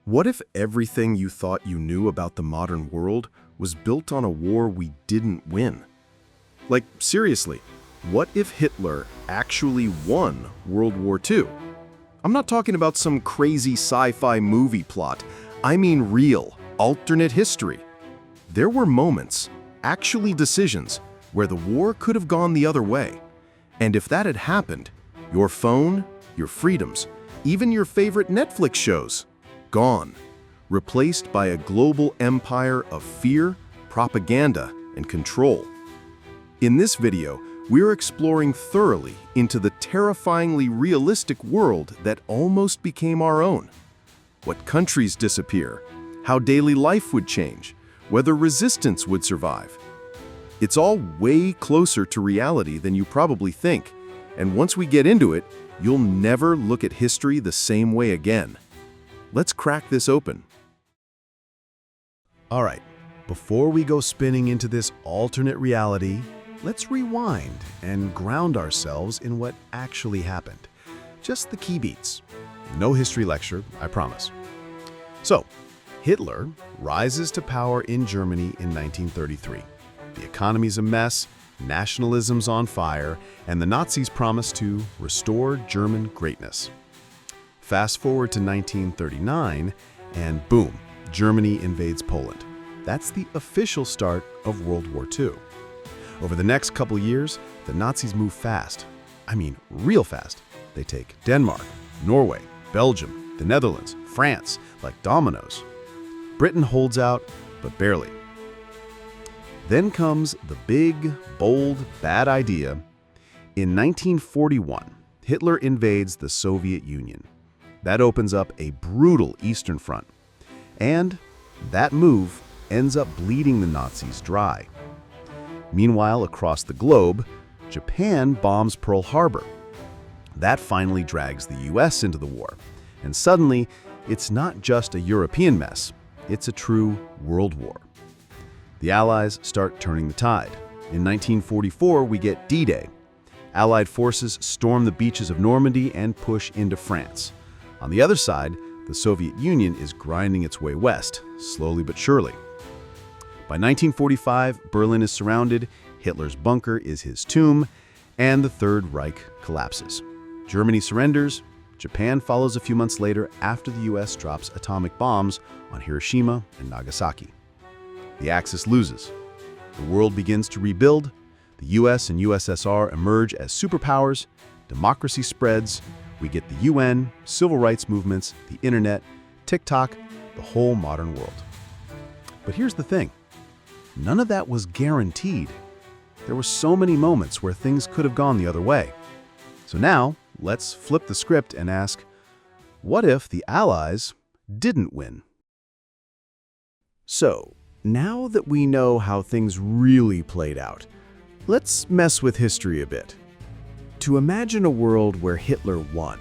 What if everything you thought you knew about the modern world was built on a war we didn't win? Like, seriously, what if Hitler actually won World War II? I'm not talking about some crazy sci-fi movie plot. I mean real, alternate history. There were moments, actually decisions, where the war could have gone the other way. And if that had happened, your phone, your freedoms, even your favorite Netflix shows, gone, replaced by a global empire of fear, propaganda, and control. In this video, we're exploring thoroughly into the terrifyingly realistic world that almost became our own. What countries disappear, how daily life would change, whether resistance would survive. It's all way closer to reality than you probably think, and once we get into it, you'll never look at history the same way again. Let's crack this open. All right, before we go spinning into this alternate reality, let's rewind and ground ourselves in what actually happened. Just the key beats. No history lecture, I promise. So, Hitler rises to power in Germany in 1933. The economy's a mess, nationalism's on fire, and the Nazis promise to restore German greatness. Fast forward to 1939, and boom, Germany invades Poland. That's the official start of World War II. Over the next couple years, the Nazis move fast. I mean, real fast. They take Denmark, Norway, Belgium, the Netherlands, France, like dominoes. Britain holds out, but barely. Then comes the big, bold, bad idea. In 1941, Hitler invades the Soviet Union. That opens up a brutal Eastern Front. And that move ends up bleeding the Nazis dry. Meanwhile, across the globe, Japan bombs Pearl Harbor. That finally drags the US into the war. And suddenly, it's not just a European mess, it's a true world war. The Allies start turning the tide. In 1944, we get D-Day. Allied forces storm the beaches of Normandy and push into France. On the other side, the Soviet Union is grinding its way west, slowly but surely. By 1945, Berlin is surrounded, Hitler's bunker is his tomb, and the Third Reich collapses. Germany surrenders. Japan follows a few months later after the US drops atomic bombs on Hiroshima and Nagasaki. The Axis loses. The world begins to rebuild. The US and USSR emerge as superpowers. Democracy spreads. We get the UN, civil rights movements, the internet, TikTok, the whole modern world. But here's the thing. None of that was guaranteed. There were so many moments where things could have gone the other way. So now, let's flip the script and ask, what if the Allies didn't win? So, now that we know how things really played out, let's mess with history a bit. To imagine a world where Hitler won,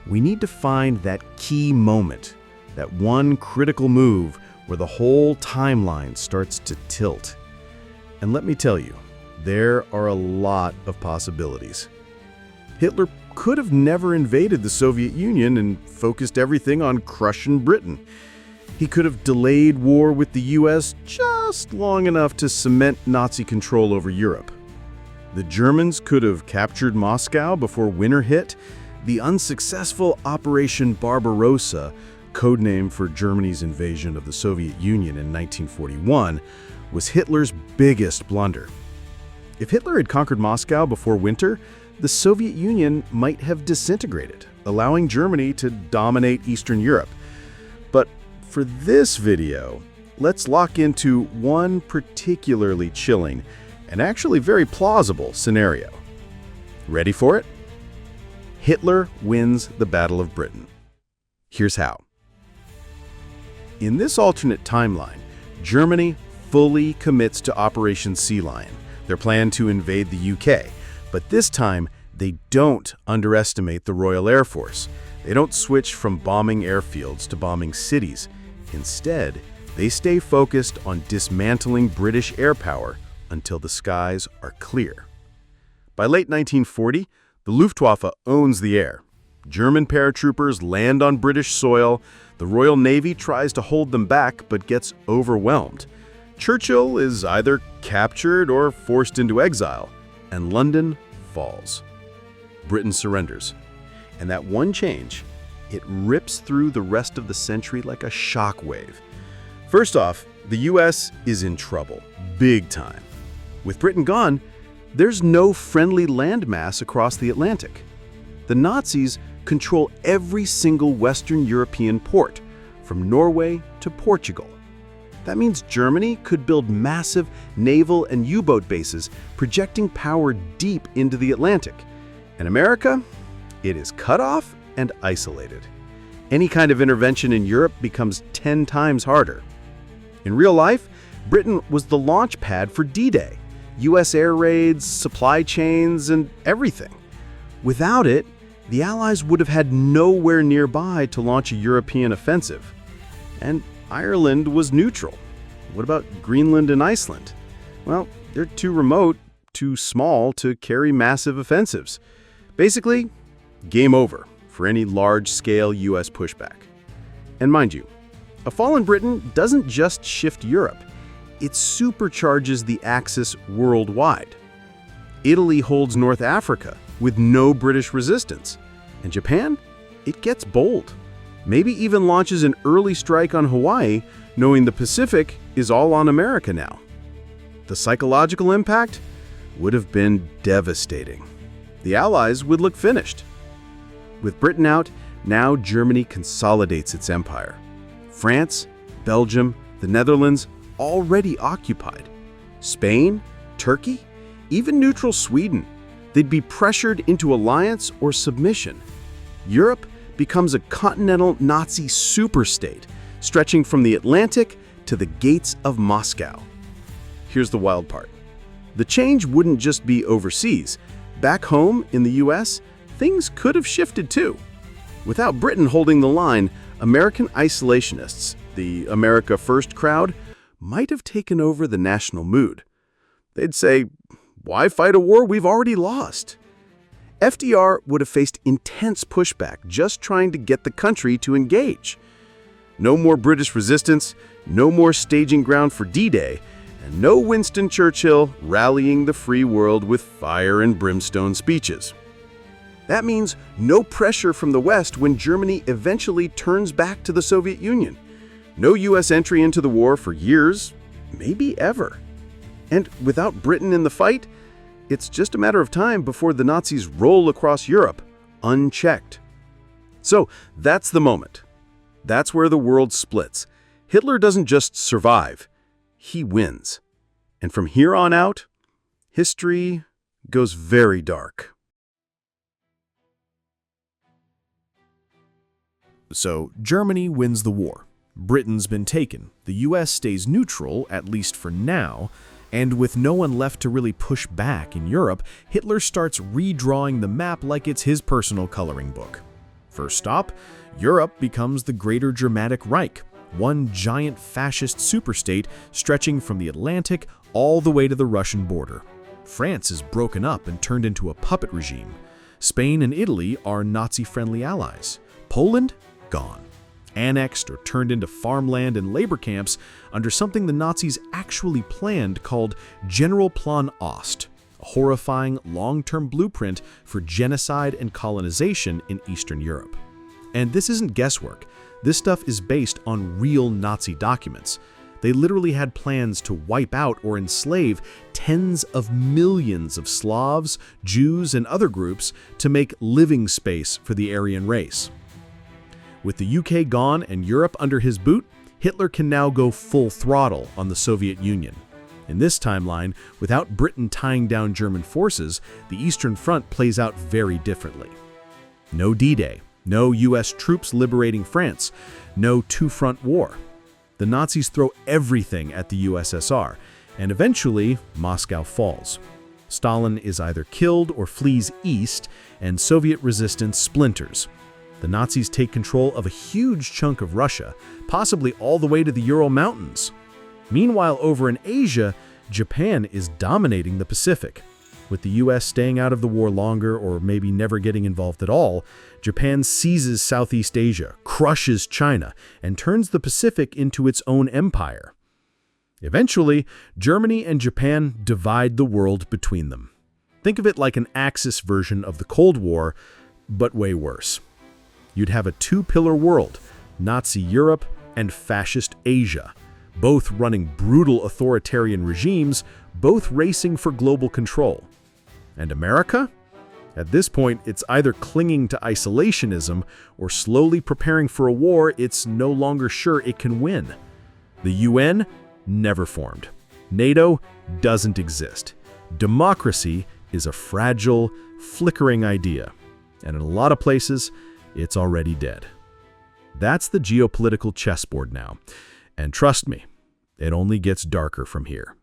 we need to find that key moment, that one critical move where the whole timeline starts to tilt. And let me tell you, there are a lot of possibilities. Hitler could have never invaded the Soviet Union and focused everything on crushing Britain. He could have delayed war with the US just long enough to cement Nazi control over Europe. The Germans could have captured Moscow before winter hit. The unsuccessful Operation Barbarossa, codename for Germany's invasion of the Soviet Union in 1941, was Hitler's biggest blunder. If Hitler had conquered Moscow before winter, the Soviet Union might have disintegrated, allowing Germany to dominate Eastern Europe. But for this video, let's lock into one particularly chilling and actually very plausible scenario. Ready for it? Hitler wins the Battle of Britain. Here's how. In this alternate timeline, Germany fully commits to Operation Sea Lion, their plan to invade the UK. But this time, they don't underestimate the Royal Air Force. They don't switch from bombing airfields to bombing cities. Instead, they stay focused on dismantling British air power until the skies are clear. By late 1940, the Luftwaffe owns the air. German paratroopers land on British soil. The Royal Navy tries to hold them back but gets overwhelmed. Churchill is either captured or forced into exile, and London falls. Britain surrenders. And that one change, it rips through the rest of the century like a shockwave. First off, the US is in trouble, big time. With Britain gone, there's no friendly landmass across the Atlantic. The Nazis control every single Western European port, from Norway to Portugal. That means Germany could build massive naval and U-boat bases, projecting power deep into the Atlantic. And America? It is cut off and isolated. Any kind of intervention in Europe becomes 10 times harder. In real life, Britain was the launch pad for D-Day, US air raids, supply chains, and everything. Without it, the Allies would have had nowhere nearby to launch a European offensive. And Ireland was neutral. What about Greenland and Iceland? Well, they're too remote, too small to carry massive offensives. Basically, game over for any large-scale US pushback. And mind you, a fall in Britain doesn't just shift Europe, it supercharges the Axis worldwide. Italy holds North Africa with no British resistance. And Japan? It gets bold. Maybe even launches an early strike on Hawaii, knowing the Pacific is all on America now. The psychological impact would have been devastating. The Allies would look finished. With Britain out, now Germany consolidates its empire. France, Belgium, the Netherlands, already occupied. Spain, Turkey, even neutral Sweden. They'd be pressured into alliance or submission. Europe becomes a continental Nazi superstate, stretching from the Atlantic to the gates of Moscow. Here's the wild part. The change wouldn't just be overseas. Back home in the US, things could have shifted too. Without Britain holding the line, American isolationists, the America First crowd, might have taken over the national mood. They'd say, "Why fight a war we've already lost?" FDR would have faced intense pushback just trying to get the country to engage. No more British resistance, no more staging ground for D-Day, and no Winston Churchill rallying the free world with fire and brimstone speeches. That means no pressure from the West when Germany eventually turns back to the Soviet Union. No US entry into the war for years, maybe ever. And without Britain in the fight, it's just a matter of time before the Nazis roll across Europe, unchecked. So that's the moment. That's where the world splits. Hitler doesn't just survive, he wins. And from here on out, history goes very dark. So Germany wins the war. Britain's been taken. The US stays neutral, at least for now. And with no one left to really push back in Europe, Hitler starts redrawing the map like it's his personal coloring book. First stop, Europe becomes the Greater Germanic Reich, one giant fascist superstate stretching from the Atlantic all the way to the Russian border. France is broken up and turned into a puppet regime. Spain and Italy are Nazi-friendly allies. Poland? Gone. Annexed or turned into farmland and labor camps under something the Nazis actually planned called Generalplan Ost, a horrifying long-term blueprint for genocide and colonization in Eastern Europe. And this isn't guesswork. This stuff is based on real Nazi documents. They literally had plans to wipe out or enslave tens of millions of Slavs, Jews, and other groups to make living space for the Aryan race. With the UK gone and Europe under his boot, Hitler can now go full throttle on the Soviet Union. In this timeline, without Britain tying down German forces, the Eastern Front plays out very differently. No D-Day, no US troops liberating France, no two-front war. The Nazis throw everything at the USSR, and eventually, Moscow falls. Stalin is either killed or flees east, and Soviet resistance splinters. The Nazis take control of a huge chunk of Russia, possibly all the way to the Ural Mountains. Meanwhile, over in Asia, Japan is dominating the Pacific. With the US staying out of the war longer or maybe never getting involved at all, Japan seizes Southeast Asia, crushes China, and turns the Pacific into its own empire. Eventually, Germany and Japan divide the world between them. Think of it like an Axis version of the Cold War, but way worse. You'd have a two-pillar world, Nazi Europe and Fascist Asia, both running brutal authoritarian regimes, both racing for global control. And America? At this point, it's either clinging to isolationism or slowly preparing for a war it's no longer sure it can win. The UN? Never formed. NATO doesn't exist. Democracy is a fragile, flickering idea. And in a lot of places, it's already dead. That's the geopolitical chessboard now. And trust me, it only gets darker from here.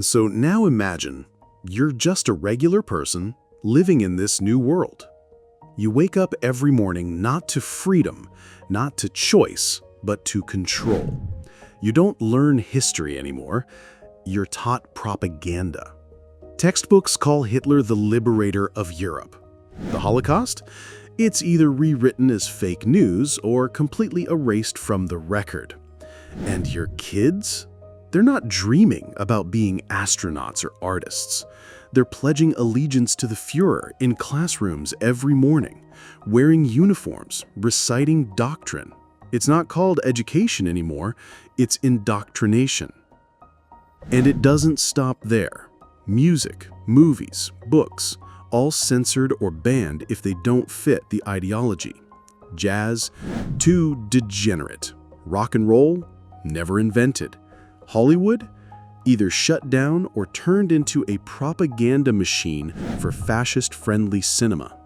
So now imagine you're just a regular person living in this new world. You wake up every morning not to freedom, not to choice, but to control. You don't learn history anymore. You're taught propaganda. Textbooks call Hitler the liberator of Europe. The Holocaust? It's either rewritten as fake news or completely erased from the record. And your kids? They're not dreaming about being astronauts or artists. They're pledging allegiance to the Führer in classrooms every morning, wearing uniforms, reciting doctrine. It's not called education anymore, it's indoctrination. And it doesn't stop there. Music, movies, books, all censored or banned if they don't fit the ideology. Jazz, too degenerate. Rock and roll, never invented. Hollywood, either shut down or turned into a propaganda machine for fascist-friendly cinema.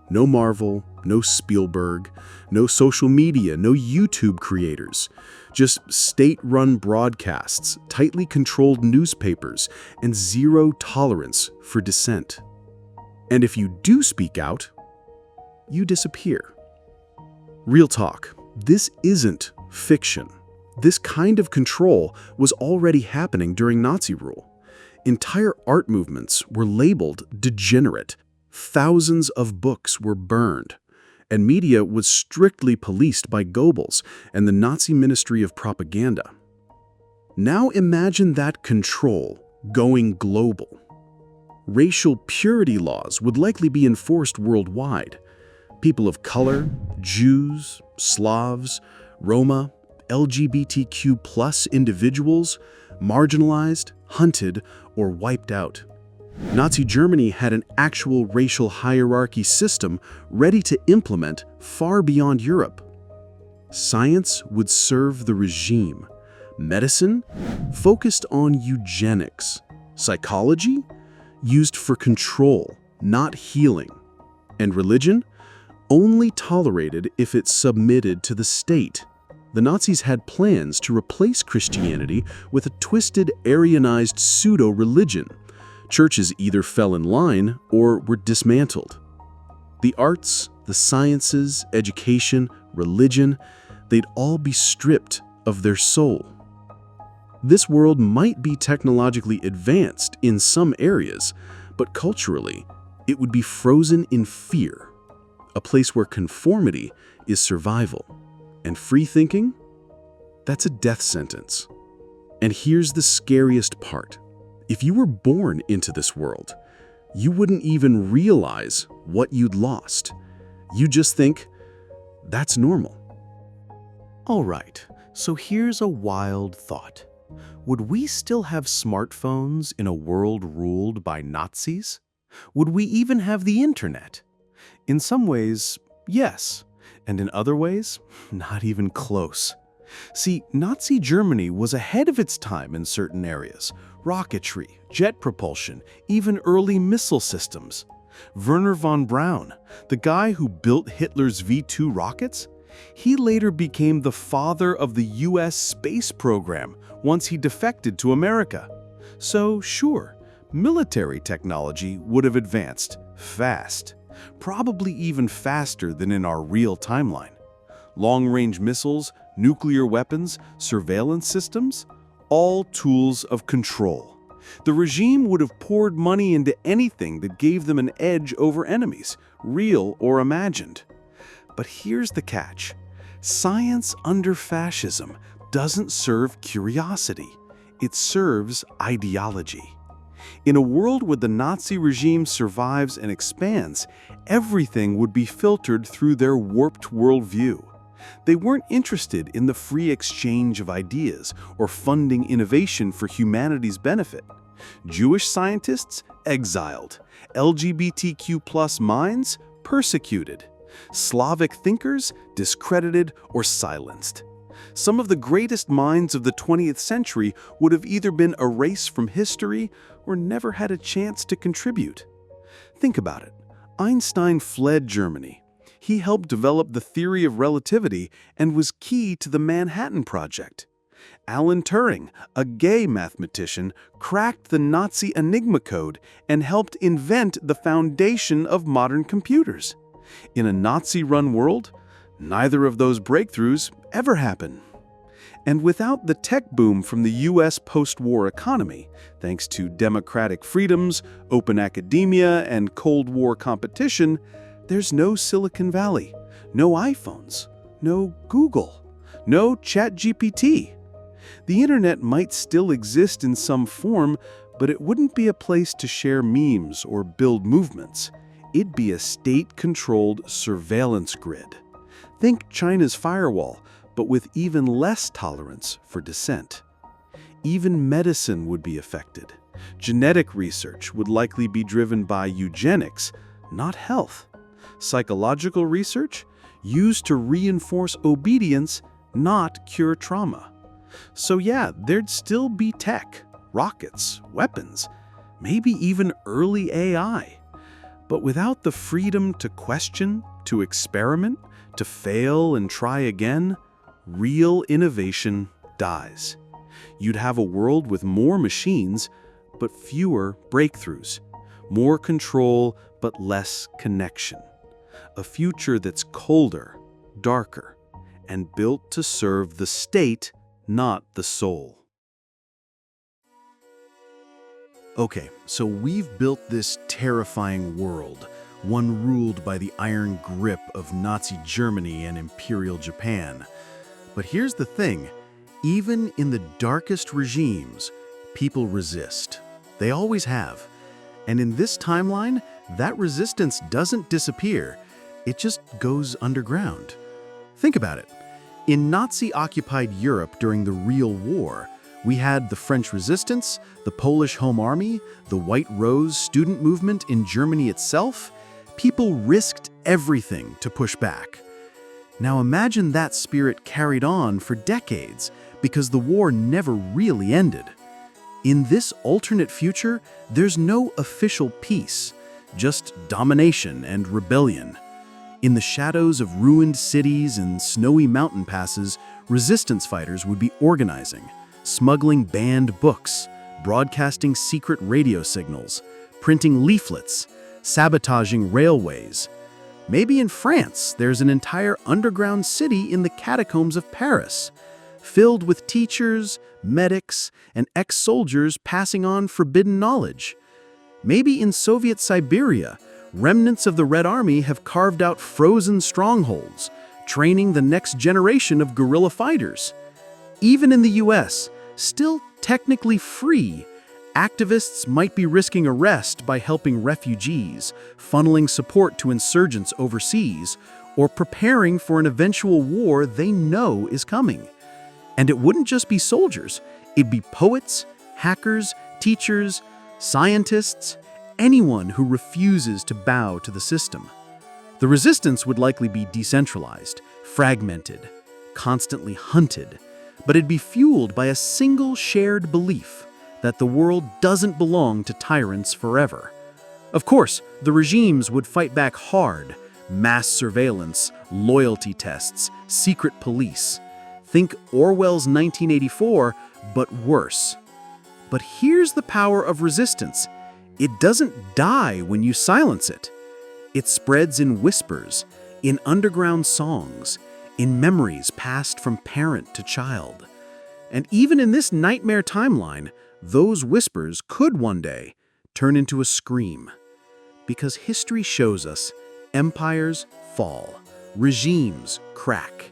No Marvel, no Spielberg, no social media, no YouTube creators. Just state-run broadcasts, tightly controlled newspapers, and zero tolerance for dissent. And if you do speak out, you disappear. Real talk, this isn't fiction. This kind of control was already happening during Nazi rule. Entire art movements were labeled degenerate. Thousands of books were burned. And media was strictly policed by Goebbels and the Nazi Ministry of Propaganda. Now imagine that control going global. Racial purity laws would likely be enforced worldwide. People of color, Jews, Slavs, Roma, LGBTQ+ individuals, marginalized, hunted, or wiped out. Nazi Germany had an actual racial hierarchy system ready to implement far beyond Europe. Science would serve the regime. Medicine focused on eugenics. Psychology used for control, not healing. And religion only tolerated if it submitted to the state. The Nazis had plans to replace Christianity with a twisted, Aryanized pseudo-religion. Churches either fell in line or were dismantled. The arts, the sciences, education, religion, they'd all be stripped of their soul. This world might be technologically advanced in some areas, but culturally, it would be frozen in fear, a place where conformity is survival. And free thinking? That's a death sentence. And here's the scariest part. If you were born into this world, you wouldn't even realize what you'd lost. You just think, that's normal. All right, so here's a wild thought. Would we still have smartphones in a world ruled by Nazis? Would we even have the internet? In some ways, yes. And in other ways, not even close. See, Nazi Germany was ahead of its time in certain areas. Rocketry, jet propulsion, even early missile systems. Wernher von Braun, the guy who built Hitler's V-2 rockets, he later became the father of the US space program once he defected to America. So sure, military technology would have advanced fast. Probably even faster than in our real timeline. Long-range missiles, nuclear weapons, surveillance systems, all tools of control. The regime would have poured money into anything that gave them an edge over enemies, real or imagined. But here's the catch. Science under fascism doesn't serve curiosity. It serves ideology. In a world where the Nazi regime survives and expands, everything would be filtered through their warped worldview. They weren't interested in the free exchange of ideas or funding innovation for humanity's benefit. Jewish scientists exiled, LGBTQ+ minds persecuted, Slavic thinkers discredited or silenced. Some of the greatest minds of the 20th century would have either been erased from history or never had a chance to contribute. Think about it. Einstein fled Germany. He helped develop the theory of relativity and was key to the Manhattan Project. Alan Turing, a gay mathematician, cracked the Nazi Enigma code and helped invent the foundation of modern computers. In a Nazi-run world, neither of those breakthroughs ever happen. And without the tech boom from the US post-war economy, thanks to democratic freedoms, open academia, and Cold War competition, there's no Silicon Valley, no iPhones, no Google, no ChatGPT. The internet might still exist in some form, but it wouldn't be a place to share memes or build movements. It'd be a state-controlled surveillance grid. Think China's firewall, but with even less tolerance for dissent. Even medicine would be affected. Genetic research would likely be driven by eugenics, not health. Psychological research used to reinforce obedience, not cure trauma. So yeah, there'd still be tech, rockets, weapons, maybe even early AI. But without the freedom to question, to experiment, to fail and try again, real innovation dies. You'd have a world with more machines, but fewer breakthroughs. More control, but less connection. A future that's colder, darker, and built to serve the state, not the soul. Okay, so we've built this terrifying world, one ruled by the iron grip of Nazi Germany and Imperial Japan. But here's the thing, even in the darkest regimes, people resist. They always have. And in this timeline, that resistance doesn't disappear. It just goes underground. Think about it. In Nazi-occupied Europe during the Real War, we had the French Resistance, the Polish Home Army, the White Rose student movement in Germany itself. People risked everything to push back. Now imagine that spirit carried on for decades because the war never really ended. In this alternate future, there's no official peace, just domination and rebellion. In the shadows of ruined cities and snowy mountain passes, resistance fighters would be organizing, smuggling banned books, broadcasting secret radio signals, printing leaflets, sabotaging railways. Maybe in France, there's an entire underground city in the catacombs of Paris, filled with teachers, medics, and ex-soldiers passing on forbidden knowledge. Maybe in Soviet Siberia, remnants of the Red Army have carved out frozen strongholds, training the next generation of guerrilla fighters. Even in the US, still technically free, activists might be risking arrest by helping refugees, funneling support to insurgents overseas, or preparing for an eventual war they know is coming. And it wouldn't just be soldiers, it'd be poets, hackers, teachers, scientists, anyone who refuses to bow to the system. The resistance would likely be decentralized, fragmented, constantly hunted, but it'd be fueled by a single shared belief that the world doesn't belong to tyrants forever. Of course, the regimes would fight back hard: mass surveillance, loyalty tests, secret police. Think Orwell's 1984, but worse. But here's the power of resistance. It doesn't die when you silence it. It spreads in whispers, in underground songs, in memories passed from parent to child. And even in this nightmare timeline, those whispers could one day turn into a scream. Because history shows us empires fall, regimes crack,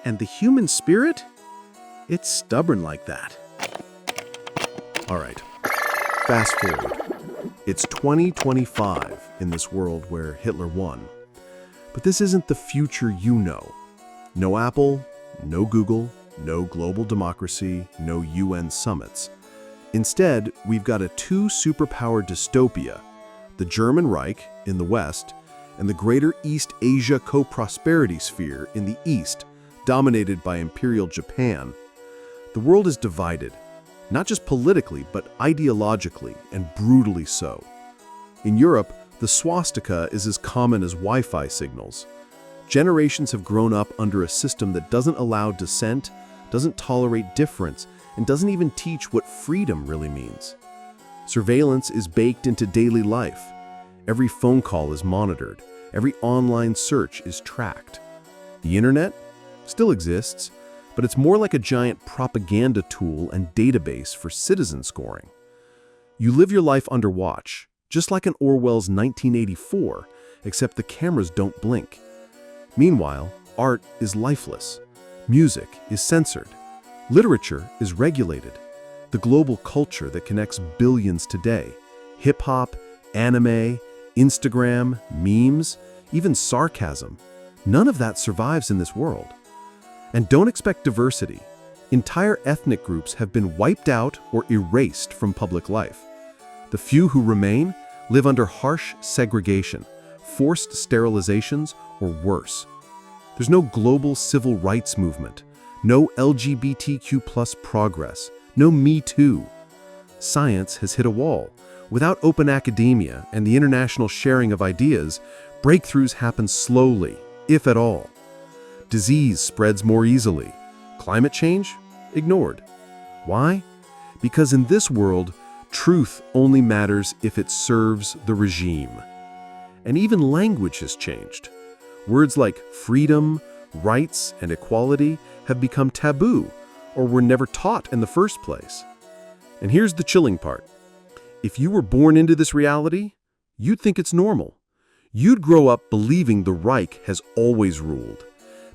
and the human spirit, it's stubborn like that. All right, fast forward. It's 2025 in this world where Hitler won. But this isn't the future you know. No Apple, no Google, no global democracy, no UN summits. Instead, we've got a two-superpower dystopia, the German Reich in the West and the Greater East Asia co-prosperity sphere in the East, dominated by Imperial Japan. The world is divided, not just politically, but ideologically, and brutally so. In Europe, the swastika is as common as Wi-Fi signals. Generations have grown up under a system that doesn't allow dissent, doesn't tolerate difference, and doesn't even teach what freedom really means. Surveillance is baked into daily life. Every phone call is monitored. Every online search is tracked. The internet still exists, but it's more like a giant propaganda tool and database for citizen scoring. You live your life under watch, just like in Orwell's 1984, except the cameras don't blink. Meanwhile, art is lifeless. Music is censored. Literature is regulated. The global culture that connects billions today, hip-hop, anime, Instagram, memes, even sarcasm, none of that survives in this world. And don't expect diversity. Entire ethnic groups have been wiped out or erased from public life. The few who remain live under harsh segregation, forced sterilizations, or worse. There's no global civil rights movement, no LGBTQ+ progress, no Me Too. Science has hit a wall. Without open academia and the international sharing of ideas, breakthroughs happen slowly, if at all. Disease spreads more easily. Climate change? Ignored. Why? Because in this world, truth only matters if it serves the regime. And even language has changed. Words like freedom, rights, and equality have become taboo or were never taught in the first place. And here's the chilling part. If you were born into this reality, you'd think it's normal. You'd grow up believing the Reich has always ruled,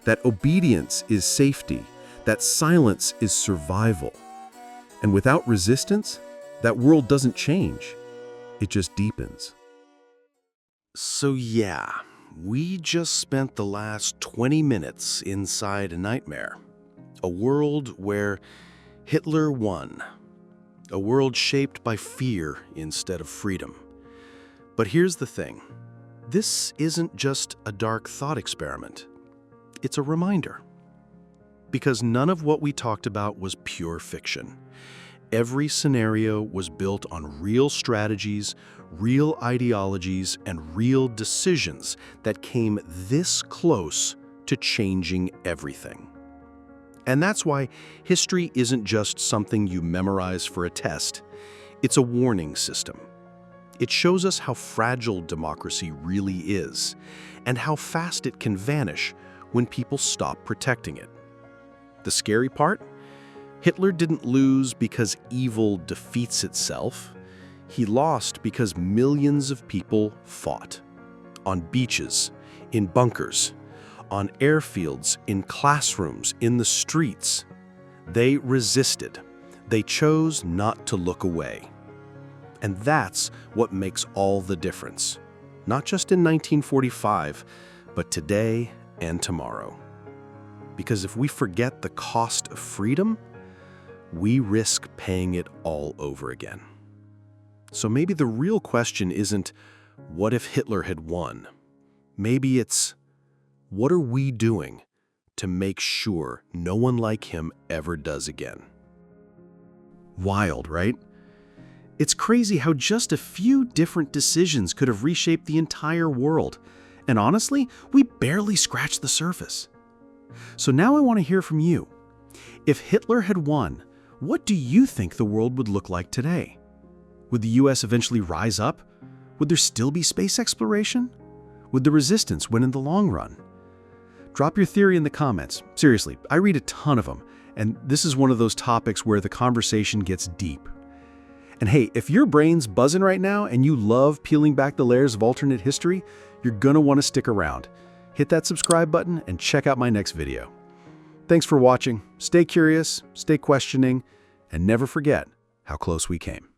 that obedience is safety, that silence is survival. And without resistance, that world doesn't change. It just deepens. So yeah, we just spent the last 20 minutes inside a nightmare. A world where Hitler won. A world shaped by fear instead of freedom. But here's the thing. This isn't just a dark thought experiment. It's a reminder. Because none of what we talked about was pure fiction. Every scenario was built on real strategies, real ideologies, and real decisions that came this close to changing everything. And that's why history isn't just something you memorize for a test. It's a warning system. It shows us how fragile democracy really is, and how fast it can vanish when people stop protecting it. The scary part? Hitler didn't lose because evil defeats itself. He lost because millions of people fought. On beaches, in bunkers, on airfields, in classrooms, in the streets. They resisted. They chose not to look away. And that's what makes all the difference. Not just in 1945, but today and tomorrow. Because if we forget the cost of freedom, we risk paying it all over again. So maybe the real question isn't, what if Hitler had won? Maybe it's, what are we doing to make sure no one like him ever does again? Wild, right? It's crazy how just a few different decisions could have reshaped the entire world. And honestly, we barely scratched the surface. So now I want to hear from you. If Hitler had won, what do you think the world would look like today? Would the US eventually rise up? Would there still be space exploration? Would the resistance win in the long run? Drop your theory in the comments. Seriously, I read a ton of them, And this is one of those topics where the conversation gets deep. And hey, if your brain's buzzing right now and you love peeling back the layers of alternate history, you're gonna want to stick around. Hit that subscribe button and check out my next video. Thanks for watching. Stay curious, stay questioning, and never forget how close we came.